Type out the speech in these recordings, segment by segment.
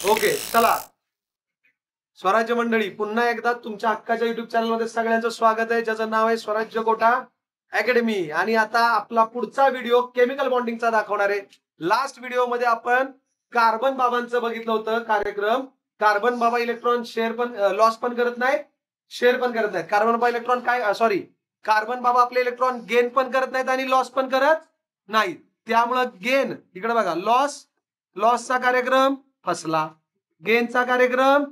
Okay, चला स्वराज्य मंडळी, पुन्हा एकदा तुमच्या हक्काच्या युट्यूब चॅनलमध्ये सगळ्यांचं स्वागत आहे, ज्याचं नाव आहे स्वराज्य कोटा अकॅडमी. आणि आता आपला पुढचा व्हिडिओ केमिकल बॉन्डिंगचा दाखवणार आहे. लास्ट व्हिडिओ मध्ये आपण कार्बन बाबांचं बघितलं होतं कार्यक्रम. कार्बन बाबा इलेक्ट्रॉन शेअर पण लॉस पण करत नाहीत, शेअर पण करत नाहीत. कार्बन बाबा इलेक्ट्रॉन काय सॉरी कार्बन बाबा आपले इलेक्ट्रॉन गेन पण करत नाहीत आणि लॉस पण करत नाहीत. त्यामुळं गेन इकडे बघा, लॉसचा कार्यक्रम फसला, गेनचा कार्यक्रम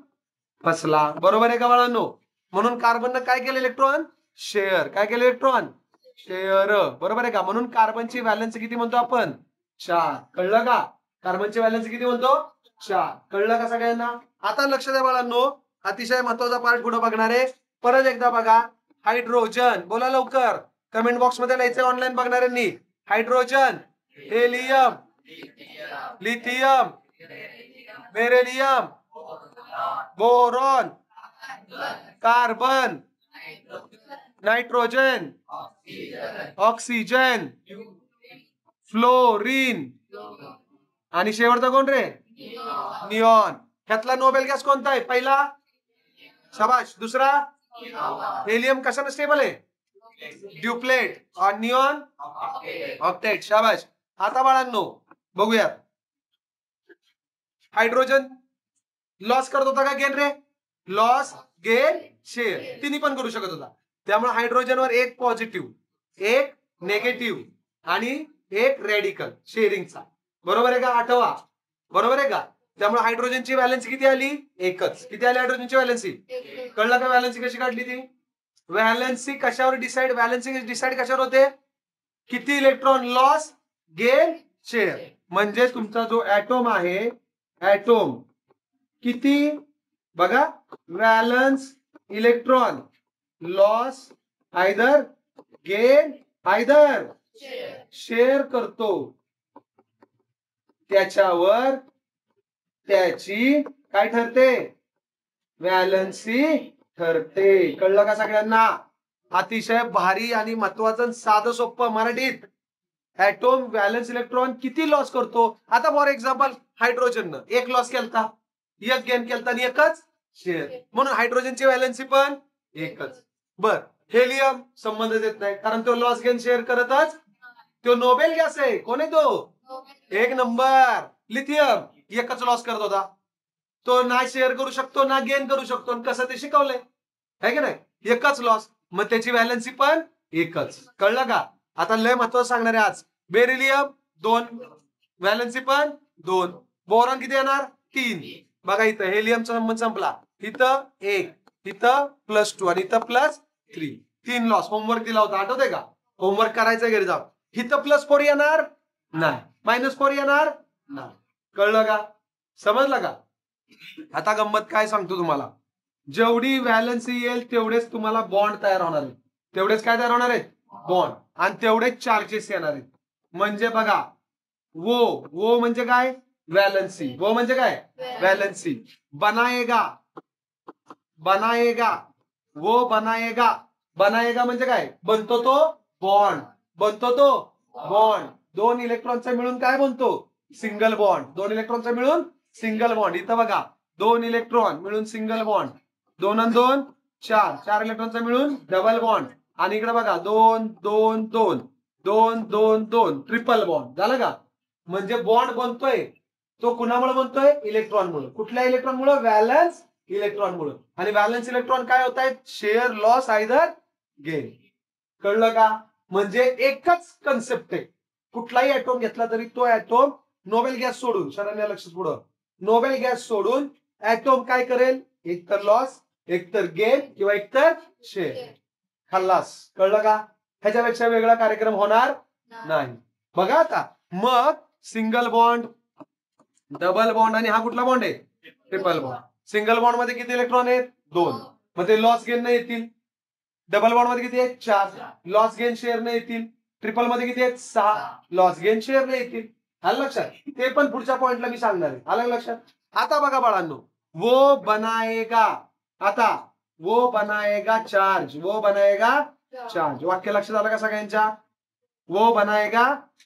फसला. बरोबर आहे का बाळांनो? म्हणून कार्बननं काय केलं, इलेक्ट्रॉन शेअर. काय केलं, इलेक्ट्रॉन शेअर. बरोबर आहे का? म्हणून कार्बनची व्हॅलन्स किती म्हणतो आपण? 4. कळलं का? कार्बनची व्हॅलन्स किती म्हणतो? 4. कळलं का सगळ्यांना? आता लक्ष द्या बाळांनो, अतिशय महत्वाचा पार्ट पुढे बघणार आहे. परत एकदा बघा, हायड्रोजन. बोला लवकर, कमेंट बॉक्स मध्ये लिहायचं ऑनलाईन बघणाऱ्यांनी. Hydrogen, helium, lithium, beryllium, boron, carbon, nitrogen, oxygen, fluorine आणि शेवटचा कोण रे? निऑन. ह्यातला नोबेल गॅस कोणता आहे? पहिला, शाबाश. दुसरा, हेलियम कशाने स्टेबल आहे? ड्युप्लेट. और निऑन ऑक्टेट. शाबाश. आता बाळांनो बघूयात, हायड्रोजन लॉस करत होता का गेन रे? लॉस, गेन, शेअर तिन्ही पण करू शकत होता. त्यामुळे हायड्रोजनवर एक पॉझिटिव्ह, एक नेगेटिव्ह आणि एक रेडिकल शेअरिंगचा. बरोबर आहे का? आठवा. बरोबर आहे का? त्यामुळे हायड्रोजनची व्हॅलन्स किती आली? एकच. किती आली हायड्रोजनची व्हॅलन्सी? कळलं का? व्हॅलन्सी कशी काढली ती? व्हॅलन्सी कशावर डिसाइड? व्हॅलन्सी डिसाइड कशावर होते? किती इलेक्ट्रॉन लॉस, गेन, शेअर. म्हणजे तुमचा जो ऍटॉम आहे, ऍटॉम किती बघा, valence electron loss either gain either share करतो, त्याच्यावर त्याची काय ठरते? व्हॅलन्सी ठरते. कळलं का सगळ्यांना? अतिशय भारी आणि महत्वाचं साधं सोपं मराठीत. ऍटॉम व्हॅलन्स इलेक्ट्रॉन किती लॉस करतो. आता फॉर एक्झाम्पल हायड्रोजननं एक लॉस केलता, एक गेन केलता आणि एकच शेअर, म्हणून हायड्रोजनची व्हॅलन्सी पण एकच. बर, हेलियम संबंध देत नाही, कारण तो लॉस गेन शेअर करतच. तो नोबेल गॅस आहे. कोण आहे तो? एक नंबर. लिथियम एकच लॉस करत होता, तो ना शेअर करू शकतो ना गेन करू शकतो. कसं ते शिकवलंय है की नाही? एकच लॉस, मग त्याची व्हॅलन्सी पण एकच. कळलं का? आता लय महत्वाचं सांगणार आहे आज. बेरिलियम 2, व्हॅलन्सी पण 2. बोरॉन किती येणार? 3. बघा इथं हेलियमचा संबंध संपला, इथं 1, इथं +2 आणि इथं +3. 3 लॉस. होमवर्क दिला होता, आठवतंय का? होमवर्क करायचं घरी जाऊन. इथं +4 येणार नाही, -4 येणार नाही. कळलं का? समजलं का? आता गंमत काय सांगतो तुम्हाला, जेवढी व्हॅलन्सी येईल तेवढेच तुम्हाला बॉन्ड तयार होणार आहेत. तेवढेच काय तयार होणार आहेत? बॉन्ड. आणि तेवढेच चार्जेस येणार आहेत. म्हणजे बघा, वो म्हणजे काय? व्हॅलन्सी. वो म्हणजे काय? व्हॅलन्सी. बनाएगा, बनाएगा, वो बनाएगा. बनाएगा म्हणजे काय? बनतो तो बॉन्ड. बनतो तो बॉन्ड. 2 इलेक्ट्रॉनचा मिळून काय बनतो? Single bond. 2 इलेक्ट्रॉनचा मिळून सिंगल बॉन्ड. इथं बघा, 2 इलेक्ट्रॉन मिळून सिंगल बॉन्ड, 2 आणि 2 4, 4 इलेक्ट्रॉनचा मिळून डबल बॉन्ड. आणि इकडे बघा 2 2 2 2 2 2 ट्रिपल बॉन्ड. झालं का? म्हणजे बॉन्ड बनतोय तो कुणामुळे बनतोय? इलेक्ट्रॉनमुळे. कुठल्या इलेक्ट्रॉनमुळे? व्हॅलन्स इलेक्ट्रॉनमुळे. आणि व्हॅलन्स इलेक्ट्रॉन काय होत आहेत? Share, loss either gain. कळलं का? म्हणजे एकच कन्सेप्ट आहे. कुठलाही ऍटॉम घेतला तरी तो ऍटॉम नोबेल गॅस सोडून, सरांनी लक्ष पुढं, नोबेल गॅस सोडून ऍटॉम काय करेल? एकतर लॉस, एकतर गेन किंवा एकतर शेअर. खल्लास. कळलं का? ह्याच्यापेक्षा वेगळा कार्यक्रम होणार नाही. बघा आता, मग सिंगल बॉन्ड, डबल बॉन्ड आणि हा कुठला बॉन्ड आहे? Triple bond. सिंगल बॉन्ड मध्ये किती इलेक्ट्रॉन आहेत? 2. मग ते लॉस गेन नाही येतील. डबल बॉन्ड मध्ये किती आहेत? 4. लॉस गेन शेअर नाही येतील. ट्रिपल मध्ये किती आहेत? 6. लॉस गेन शेअर नाही येतील. आलं लक्षात? ते पण पुढच्या पॉइंटला मी सांगणार आहे. आलं लक्षात? आता बघा बाळांनो, वो बनाएगा. आता वो बनाएगा चार्ज, वो बनाएगा चार्ज. वाक्य लक्षात आलं का सगळ्यांच्या? वो बनाएगा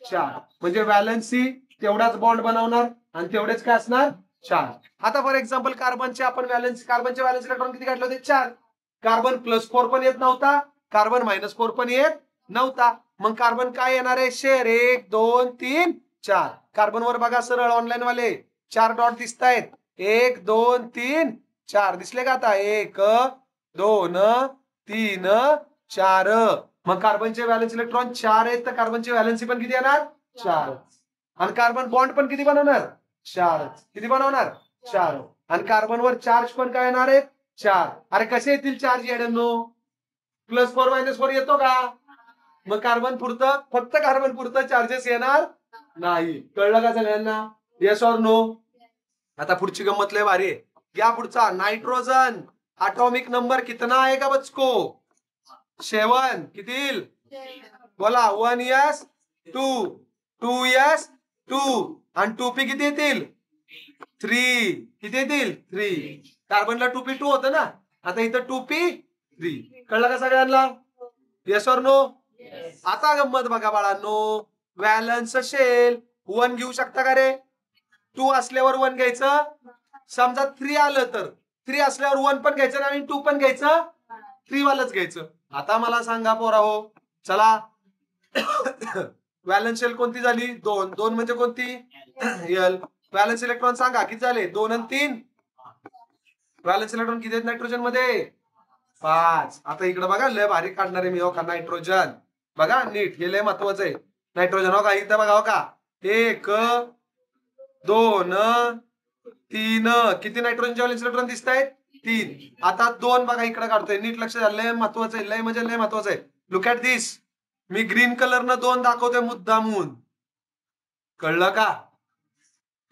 चार्ज म्हणजे व्हॅलन्सी तेवढाच बॉन्ड बनवणार आणि तेवढेच काय असणार? 4. आता फॉर एक्झाम्पल कार्बनचे आपण कार्बनचे व्हॅलन्स इलेक्ट्रॉन किती काढले होते? 4. कार्बन +4 पण येत नव्हता, कार्बन -4 पण येत नव्हता. मग कार्बन काय येणार आहे? शेअर 1 2 3 4. कार्बन वर बघा सरळ ऑनलाईन वाले 4 डॉट दिसत आहेत. 1 2 3 4 दिसले का आता? 1 2 3 4. मग कार्बनचे व्हॅलन्स इलेक्ट्रॉन 4 आहेत, तर कार्बनची व्हॅलन्सी पण किती येणार? 4. आणि कार्बन बॉन्ड पण किती बनवणार? 4. किती बनवणार? 4. आणि कार्बनवर चार्ज पण काय येणार आहे? 4. अरे कसे येतील चार्ज येड्यांनो? +4 -4 येतो का? मग कार्बन पुरतं, फक्त कार्बन पुरतं चार्जेस येणार नाही. कळलं का सगळ्यांना? Yes or no? आता पुढची गंमत लय भारी आहे. घ्या पुढचा. नायट्रोजन ॲटॉमिक नंबर कितना आएगा बच्चो? 7. किती? बोला. 1s 2 2s 2 आणि 2p किती येतील? 3. किती येतील? 3. कार्बनला 2p2 होतं ना, आता इथं 2p3. कळलं का सगळ्यांना? Yes or no? आता गंमत बघा बाळांनो. व्हॅलन्स शेल 1 घेऊ शकता का रे? 2 असल्यावर 1 घ्यायचं. समजा 3 आलं तर 3 असल्यावर 1 पण घ्यायचं आणि 2 पण घ्यायचं, 3 वालच घ्यायचं. आता मला सांगा पोराहो, चला व्हॅलन्स शेल कोणती झाली? 2. 2 म्हणजे कोणती? एल. व्हॅलन्स इलेक्ट्रॉन सांगा किती झाले? 2 आणि 3. व्हॅलन्स इलेक्ट्रॉन किती आहेत नायट्रोजन मध्ये? 5. आता इकडे बघा, लय भारी काढणार आहे मी. हो का नायट्रोजन बघा नीट, हे लय महत्वाचं आहे. नायट्रोजन हो का, इथं बघा. हो का 1 2 3. किती नायट्रोजनचे व्हॅलन्स इलेक्ट्रॉन दिसत आहेत? 3. आता 2 बघा इकडे काढतोय. नीट लक्ष द्या, लय महत्वाचं आहे. लय म्हणजे लय महत्वाचं आहे. Look at this. मी ग्रीन कलरनं 2 दाखवतोय मुद्दामून. कळलं का?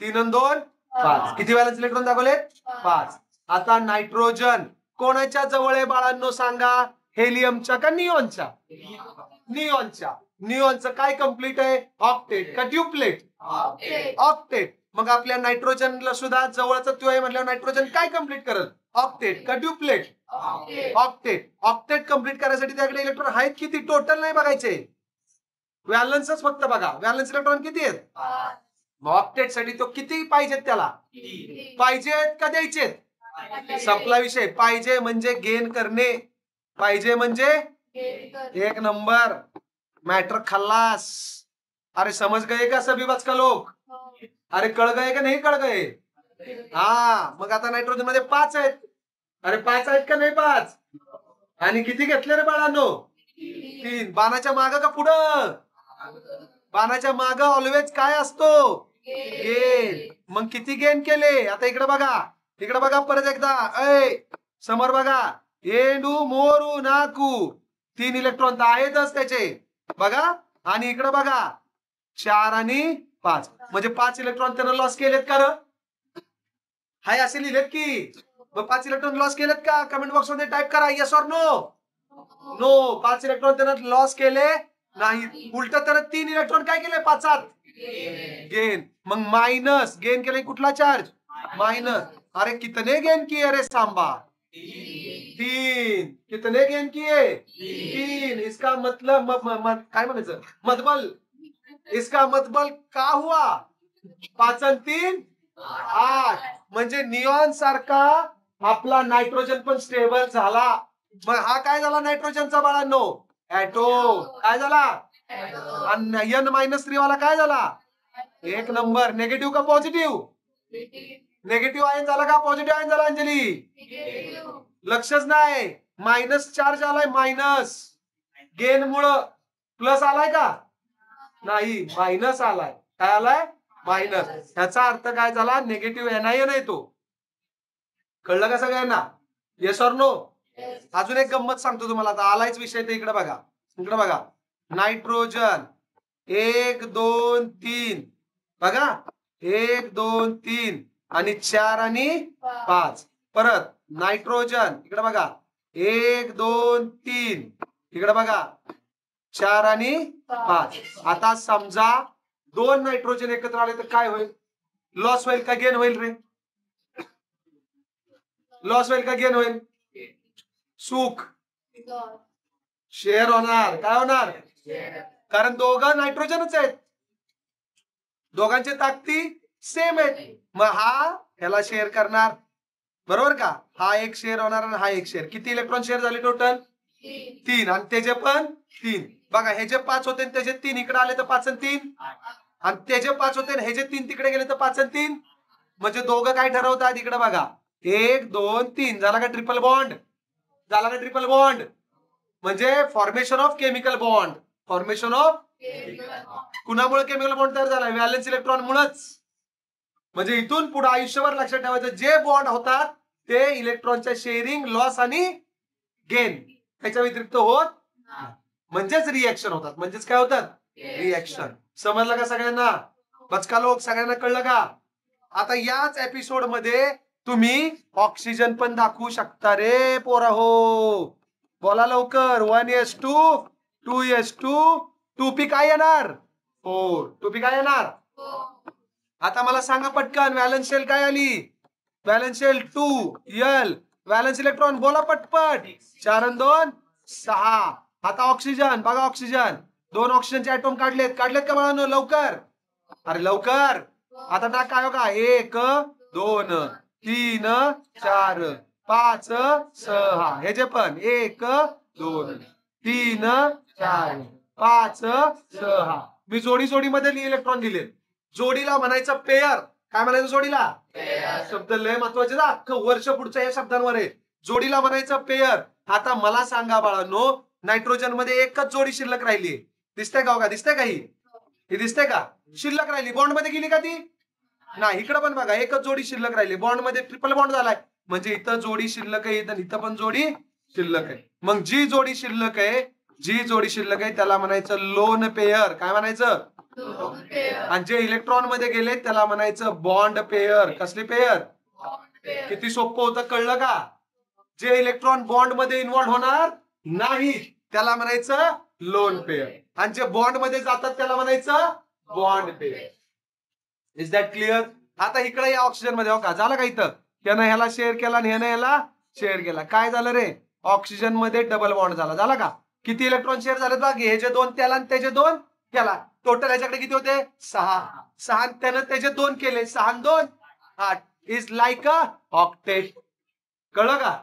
3 आणि 2 5. किती व्हॅलन्स इलेक्ट्रॉन दाखवले? 5. आता नायट्रोजन कोणाच्या जवळ आहे बाळांनो सांगा? हेलियमच्या का निऑनच्या? निऑनच्या. निऑनचं काय कंप्लीट आहे? ऑक्टेट का ड्युप्लेट? ऑक्टेट. मग आपल्या नायट्रोजनला सुद्धा जवळचा तो आहे म्हटल्यावर नायट्रोजन काय कंप्लीट करेल? ऑक्टेट का ड्युप्लेट? ऑक्टेट. ऑक्टेट कंप्लीट करायसाठी त्याकडे इलेक्ट्रॉन आहेत किती? टोटल नाही बघायचे, व्हॅलन्सच फक्त बघा. व्हॅलन्स इलेक्ट्रॉन किती आहेत? ऑक्टेट साठी तो किती पाहिजेत त्याला? पाहिजेत का द्यायचेत? संपला विषय. पाहिजे म्हणजे गेन करणे. पाहिजे म्हणजे एक नंबर. मॅटर खल्लास. अरे समझ गए का सभी बच का लोग? अरे कळ गए का नाही कळ गए? हा. मग आता नायट्रोजन मध्ये 5 आहेत. अरे 5 आहेत का नाही? 5. आणि किती घेतले रे बाळांनो? 3. बाणाच्या माग का पुढं? बाणाच्या माग ऑलवेज काय असतो? गेन. मग किती गेन केले? आता इकडे बघा, इकडे बघा परत एकदा. समोर बघा. एंडू मोरू नाकू 3 इलेक्ट्रॉन तर आहेतच त्याचे बघा. आणि इकडे बघा 4 आणि 5 म्हणजे 5 इलेक्ट्रॉन त्यानं लॉस केलेत का? हाय असे लिहिलेत की? मग 5 इलेक्ट्रॉन लॉस केलेत का? कमेंट बॉक्स मध्ये टाइप करा yes or no. No. 5 electron त्यानं लॉस केले नाही. उलट त्यानं 3 इलेक्ट्रॉन काय केले? 5 गेन. मग मायनस गेन केले कुठला चार्ज? मायनस. अरे कितने गेन किए रे सांबा? 3. कितने गेन किए? 3. इसका मतलब काय म्हणायचं? मतबल. इसका मतबल का हुआ? 5 आणि 3 8. म्हणजे निऑन सारखा आपला नायट्रोजन पण स्टेबल झाला. मग हा काय झाला नायट्रोजनचा बाळांनो? ॲटो. काय झाला? आणि N-3 वाला काय झाला? एक नंबर. निगेटिव्ह का पॉझिटिव्ह? निगेटिव्ह आयन झाला का पॉझिटिव्ह आयन झाला अंजली? लक्षच नाही. मायनस चार्ज आलाय. मायनस गेन मुळे. प्लस आलाय का? नाही, मायनस आलाय. काय आलाय? मायनस. ह्याचा अर्थ काय झाला? निगेटिव्ह एनआयन आहे तो. कळलं का सगळ्यांना? Yes or no? अजून एक गंमत सांगतो तुम्हाला. आता आलायच विषय ते इकडे बघा. इकडे बघा. नायट्रोजन 1 2 3 बघा. 1 2 3 आणि 4 आणि 5. परत नायट्रोजन इकडे बघा. 1 2 3 इकडे बघा. 4 आणि 5. आता समजा 2 नायट्रोजन एकत्र आले तर काय होईल? लॉस होईल का गेन होईल रे? लॉस होईल का गेन होईल? सुख. शेअर होणार. काय होणार? कारण दोघं नायट्रोजनच आहेत. दोघांची ताकदी सेम आहेत. मग हा ह्याला शेअर करणार, बरोबर का? हा एक शेअर होणार आणि हा एक शेअर. किती इलेक्ट्रॉन शेअर झाले टोटल? 3. आणि त्याचे पण 3. बघा हे जे 5 होते त्याचे 3 इकडे आले तर 5 आणि 3, आणि त्याचे 5 होते हे जे 3 तिकडे गेले तर 5 आणि 3. म्हणजे दोघं काय ठरवतात इकडे बघा, 1 2 3. झाला का ट्रिपल बॉन्ड? झाला का ट्रिपल बॉन्ड? म्हणजे formation of chemical bond. Formation of कुणामुळे केमिकल बॉन्ड तयार झाला? व्हॅलेन्स इलेक्ट्रॉन मुळेच. म्हणजे इथून पुढे आयुष्यभर लक्षात ठेवायचं, जे बॉन्ड होतात ते इलेक्ट्रॉनच्या शेअरिंग, लॉस आणि गेन त्याच्या व्यतिरिक्त होत, म्हणजेच रिएक्शन होतात. म्हणजेच काय होतात? रिएक्शन. समजलं का सगळ्यांना? बचका लोक, सगळ्यांना कळलं का? आता याच एपिसोड मध्ये तुम्ही ऑक्सिजन पण दाखवू शकता रे पोरा हो. बोला लवकर. 1s2 2s2 2p काय येणार? 4. 2p काय येणार? आता मला सांगा पटकन, व्हॅलन्स शेल काय आली? Valence shell 2l. Valence electron बोला पटपट. 4 आणि 2 6. आता ऑक्सिजन बघा, ऑक्सिजन 2 ऑक्सिजनचे ऍटॉम काढलेत का बाळांनो? लवकर, अरे लवकर. आता ना काय बघा, 1 2 3 4 5 6. हे जे पण 1 2 3 4 5 6. मी जोडी मध्ये इलेक्ट्रॉन दिले. जोडीला म्हणायचं पेयर. काय म्हणायचं जोडीला? शब्द लय महत्वाचे ना, अख्खं वर्ष पुढच्या या शब्दांवर आहे. जोडीला म्हणायचं पेयर. आता मला सांगा बाळांनो, नायट्रोजन मध्ये एकच जोडी शिल्लक राहिली. दिसते का? दिसते का? ही दिसते का? शिल्लक राहिली. बॉन्ड मध्ये गेली का ती? नाही. इकडे पण बघा, एकच जोडी शिल्लक राहिली. बॉन्ड मध्ये ट्रिपल बॉन्ड झालाय. म्हणजे इथं जोडी शिल्लक आहे, इथं पण जोडी शिल्लक आहे. मग जी जोडी शिल्लक आहे त्याला म्हणायचं लोन पेयर. काय म्हणायचं? आणि जे इलेक्ट्रॉन मध्ये गेले त्याला म्हणायचं बॉन्ड पेयर. कसली पेयर? किती सोपं होतं, कळलं का? जे इलेक्ट्रॉन बॉन्ड मध्ये इन्व्हॉल्व होणार नाही त्याला म्हणायचं लोन पेयर, आणि जे बॉन्ड मध्ये जातात त्याला म्हणायचं bond pair. Is that clear? आता इकडे या ऑक्सिजन मध्ये हो का, झालं का? इथं ह्यानं ह्याला शेअर केला आणि ह्यानं ह्याला शेअर केला. काय झालं रे? ऑक्सिजन मध्ये डबल बॉन्ड झाला का? किती इलेक्ट्रॉन शेअर झाले बघा, हे जे 2 त्याला आणि त्याचे 2 त्याला. टोटल ह्याच्याकडे किती होते? 6. त्यानं त्याचे 2 केले. 6 आणि 2 8. Is like a octet. कळलं का?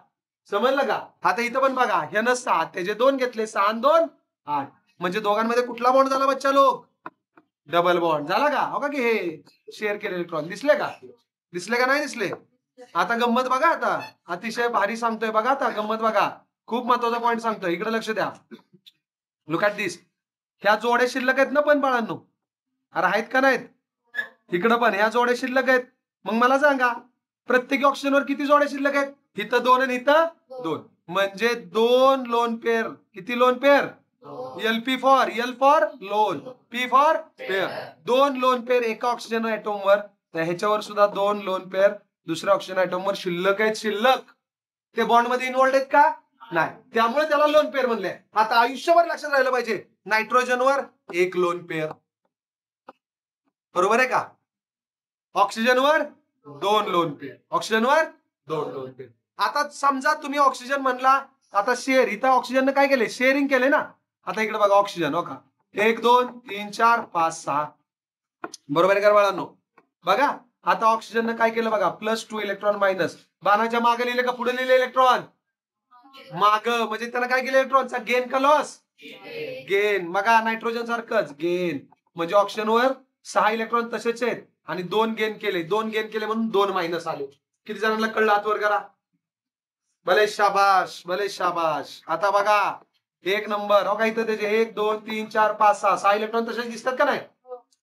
समजलं का? आता इथं पण बघा, ह्यानं 6 त्याचे 2 घेतले. 6 आणि 2 8. म्हणजे दोघांमध्ये कुठला बॉन्ड झाला बच्चा लोक? डबल बॉन्ड झाला का? हो का? की हे शेअर केले इलेक्ट्रॉन दिसले का? नाही दिसले? आता गंमत बघा. आता अतिशय भारी सांगतोय बघा. आता गंमत बघा, खूप महत्वाचा पॉईंट सांगतोय. इकडे लक्ष द्या. लुक ॲट दिस. ह्या जोड्या शिल्लक आहेत ना पण बाळांनो? अरे आहेत का नाहीत? इकडं पण ह्या जोड्या शिल्लक आहेत. मग मला सांगा, प्रत्येक ऑक्सिजनवर किती जोड्या शिल्लक आहेत? इथं 2 आणि इथं 2. म्हणजे 2 लोन पेअर. किती lone pair? LP for loan, P for pair. 2 lone pair एका ऑक्सिजन ऍटॉमवर. तर ह्याच्यावर सुद्धा 2 लोन पेअर दुसऱ्या ऑक्सिजन ऍटॉमवर शिल्लक आहेत. शिल्लक ते बॉन्ड मध्ये इन्व्हॉल्ड आहेत का? नाही. त्यामुळे त्याला लोन पेअर म्हणले. आता आयुष्यभर लक्षात राहिलं पाहिजे, नायट्रोजनवर 1 लोन पेअर. बरोबर आहे का? ऑक्सिजनवर 2 लोन पेअर. ऑक्सिजनवर 2 lone pair. आता समजा तुम्ही ऑक्सिजन म्हणला, आता शेअर, इथं ऑक्सिजन काय केले? शेअरिंग केले ना. आता इकडे बघा ऑक्सिजन हो का, 1 2 3 4 5 6. बरोबर आहे का बाळांनो? बघा आता ऑक्सिजन काय केलं बघा, +2 इलेक्ट्रॉन मायनस. बाणाच्या मागे लिहिले का पुढे लिहिले इलेक्ट्रॉन? माग. म्हणजे त्यानं काय केलं? इलेक्ट्रॉनचा गेन का लॉस? गेन. बघा नायट्रोजन सारखंच गेन. म्हणजे ऑक्सिजनवर 6 इलेक्ट्रॉन तसेच आहेत आणि 2 गेन केले. 2 गेन केले म्हणून 2 मायनस आले. किती जणांना कळलं? हात वर करा. भले शाबाश, भले शाबाश. आता बघा 1 नंबर हो का, इथं त्याचे 1 2 3 4 5 6 इलेक्ट्रॉन तसेच दिसतात का नाही?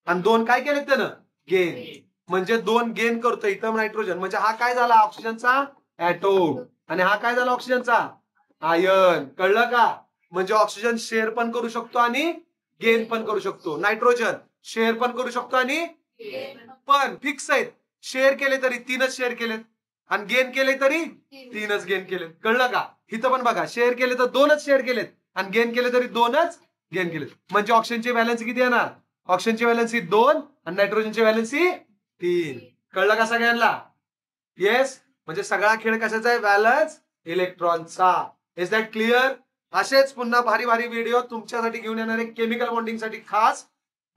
आणि 2 काय केले त्यानं? गेन. म्हणजे 2 गेन करतोय इथं नायट्रोजन. म्हणजे हा काय झाला? ऑक्सिजनचा ऍटोम. आणि हा काय झाला? ऑक्सिजनचा आयन. कळलं का? म्हणजे ऑक्सिजन शेअर पण करू शकतो आणि गेन पण करू शकतो. नायट्रोजन शेअर पण करू शकतो आणि पण फिक्स आहेत. शेअर केले तरी 3च शेअर केलेत आणि गेन केले तरी 3च गेन केलेत. कळलं का? इथं पण बघा, शेअर केले तर 2च शेअर केलेत आणि गेन केले तरी 2च गेन केलेत. म्हणजे ऑक्सिजनची व्हॅलन्सी किती येणार? ऑक्सिजनची व्हॅलन्सी 2 आणि नायट्रोजनची व्हॅलन्सी 3. कळलं का सगळ्यांना? येस. म्हणजे सगळा खेळ कशाचा आहे? व्हॅलन्स इलेक्ट्रॉनचा. Is that clear? असेच पुन्हा भारी भारी व्हिडिओ तुमच्यासाठी घेऊन येणारे केमिकल बॉन्डिंग साठी खास.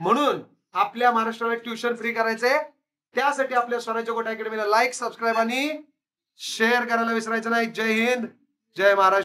म्हणून आपल्या महाराष्ट्राला ट्युशन फ्री करायचंय. त्यासाठी आपल्या स्वराज्य गोट अकॅडमीला लाईक, सबस्क्राईब आणि शेअर करायला विसरायचं नाही. जय हिंद, जय महाराष्ट्र.